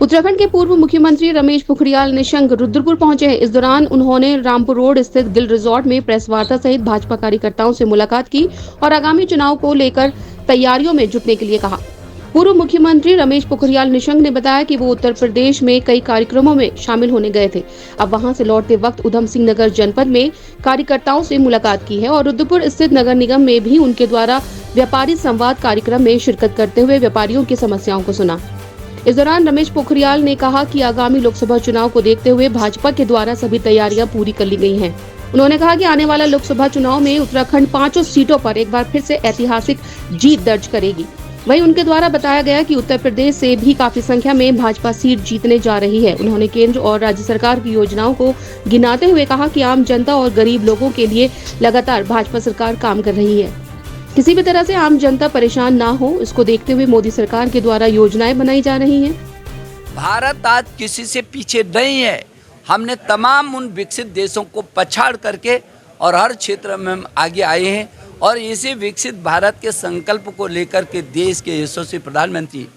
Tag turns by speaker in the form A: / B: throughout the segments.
A: उत्तराखंड के पूर्व मुख्यमंत्री रमेश पोखरियाल निशंक रुद्रपुर पहुंचे हैं। इस दौरान उन्होंने रामपुर रोड स्थित गिल रिजॉर्ट में प्रेस वार्ता सहित भाजपा कार्यकर्ताओं से मुलाकात की और आगामी चुनाव को लेकर तैयारियों में जुटने के लिए कहा। पूर्व मुख्यमंत्री रमेश पोखरियाल निशंक ने बताया कि वो उत्तर प्रदेश में कई कार्यक्रमों में शामिल होने गए थे। अब वहां से लौटते वक्त उधम सिंह नगर जनपद में कार्यकर्ताओं से मुलाकात की है और रुद्रपुर स्थित नगर निगम में भी उनके द्वारा व्यापारी संवाद कार्यक्रम में शिरकत करते हुए व्यापारियों की समस्याओं को सुना। इस दौरान रमेश पोखरियाल ने कहा कि आगामी लोकसभा चुनाव को देखते हुए भाजपा के द्वारा सभी तैयारियां पूरी कर ली गई हैं। उन्होंने कहा कि आने वाला लोकसभा चुनाव में उत्तराखंड 5 सीटों पर एक बार फिर से ऐतिहासिक जीत दर्ज करेगी। वहीं उनके द्वारा बताया गया कि उत्तर प्रदेश से भी काफी संख्या में भाजपा सीट जीतने जा रही है। उन्होंने केंद्र और राज्य सरकार की योजनाओं को गिनाते हुए कहा कि आम जनता और गरीब लोगों के लिए लगातार भाजपा सरकार काम कर रही है। किसी भी तरह से आम जनता परेशान ना हो, इसको देखते हुए मोदी सरकार के द्वारा योजनाएं बनाई जा रही हैं।
B: भारत आज किसी से पीछे नहीं है। हमने तमाम उन विकसित देशों को पछाड़ करके और हर क्षेत्र में हम आगे आए हैं और इसी विकसित भारत के संकल्प को लेकर के देश के यशस्वी प्रधानमंत्री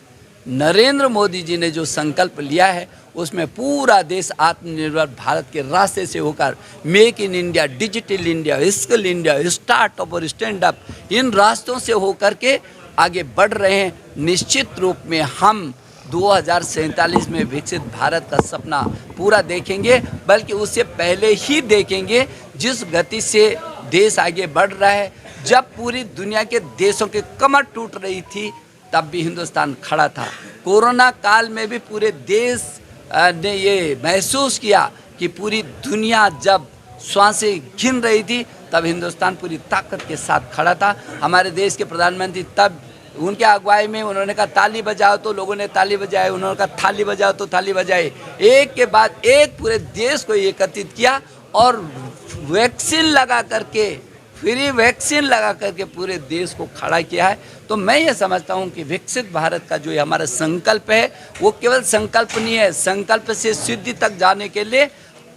B: नरेंद्र मोदी जी ने जो संकल्प लिया है उसमें पूरा देश आत्मनिर्भर भारत के रास्ते से होकर make in India, digital India, skill India, startup और स्टैंड अप, इन रास्तों से होकर के आगे बढ़ रहे हैं। निश्चित रूप में हम 2047 में विकसित भारत का सपना पूरा देखेंगे, बल्कि उससे पहले ही देखेंगे। जिस गति से देश आगे बढ़ रहा है, जब पूरी दुनिया के देशों की कमर टूट रही थी तब भी हिंदुस्तान खड़ा था। कोरोना काल में भी पूरे देश ने ये महसूस किया कि पूरी दुनिया जब श्वासें गिन रही थी तब हिंदुस्तान पूरी ताकत के साथ खड़ा था। हमारे देश के प्रधानमंत्री तब उनके अगुवाई में उन्होंने कहा ताली बजाओ तो लोगों ने ताली बजाई, उन्होंने कहा थाली बजाओ तो थाली बजाई। एक के बाद एक पूरे देश को एकत्रित किया और वैक्सीन लगा करके, फ्री वैक्सीन लगा करके पूरे देश को खड़ा किया है। तो मैं ये समझता हूँ कि विकसित भारत का जो हमारा संकल्प है वो केवल संकल्प नहीं है, संकल्प से सिद्धि तक जाने के लिए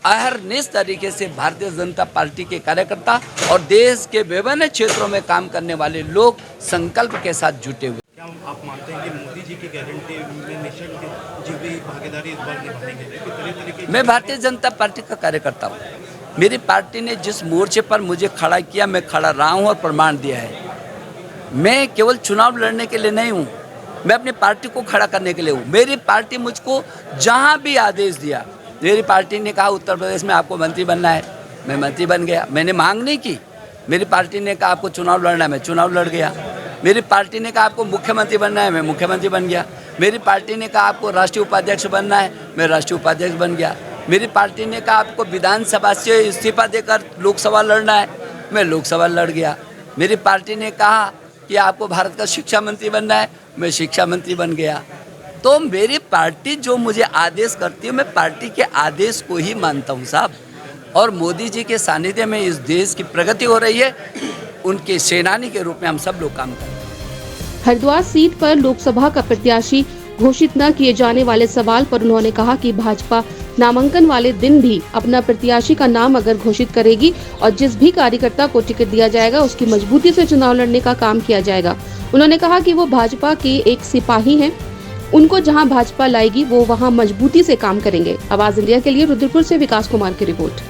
B: अहरनिश तरीके से भारतीय जनता पार्टी के कार्यकर्ता और देश के विभिन्न क्षेत्रों में काम करने वाले लोग संकल्प के साथ जुटे हुए।
C: क्या आप मानते हैं कि मोदी जी की गारंटी में निशंक जी भी भागीदारी इस बार निभाएंगे?
B: मैं भारतीय जनता पार्टी का कार्यकर्ता हूँ। मेरी पार्टी ने जिस मोर्चे पर मुझे खड़ा किया, मैं खड़ा रहा हूँ और प्रमाण दिया है। मैं केवल चुनाव लड़ने के लिए नहीं हूँ, मैं अपनी पार्टी को खड़ा करने के लिए हूँ। मेरी पार्टी मुझको जहाँ भी आदेश दिया, मेरी पार्टी ने कहा उत्तर प्रदेश में आपको मंत्री बनना है, मैं मंत्री बन गया। मैंने मांग नहीं की। मेरी पार्टी ने कहा आपको चुनाव लड़ना है, मैं चुनाव लड़ गया। मेरी पार्टी ने कहा आपको मुख्यमंत्री बनना है, मैं मुख्यमंत्री बन गया। मेरी पार्टी ने कहा आपको राष्ट्रीय उपाध्यक्ष बनना है, मैं राष्ट्रीय उपाध्यक्ष बन गया। मेरी पार्टी ने कहा आपको विधानसभा से इस्तीफा देकर लोकसभा लड़ना है, मैं लोकसभा लड़ गया। मेरी पार्टी ने कहा कि आपको भारत का शिक्षा मंत्री बनना है, मैं शिक्षा मंत्री बन गया। तो मेरी पार्टी जो मुझे आदेश करती है, मैं पार्टी के आदेश को ही मानता हूँ साहब। और मोदी जी के सानिध्य में इस देश की प्रगति हो रही है, उनके सेनानी के रूप में हम सब लोग काम कर रहे हैं।
A: हरिद्वार सीट पर लोकसभा का प्रत्याशी घोषित न किए जाने वाले सवाल पर उन्होंने कहा कि भाजपा नामांकन वाले दिन भी अपना प्रत्याशी का नाम अगर घोषित करेगी और जिस भी कार्यकर्ता को टिकट दिया जाएगा उसकी मजबूती से चुनाव लड़ने का काम किया जाएगा। उन्होंने कहा कि वो भाजपा के एक सिपाही हैं, उनको जहां भाजपा लाएगी वो वहां मजबूती से काम करेंगे। आवाज इंडिया के लिए रुद्रपुर से विकास कुमार की रिपोर्ट।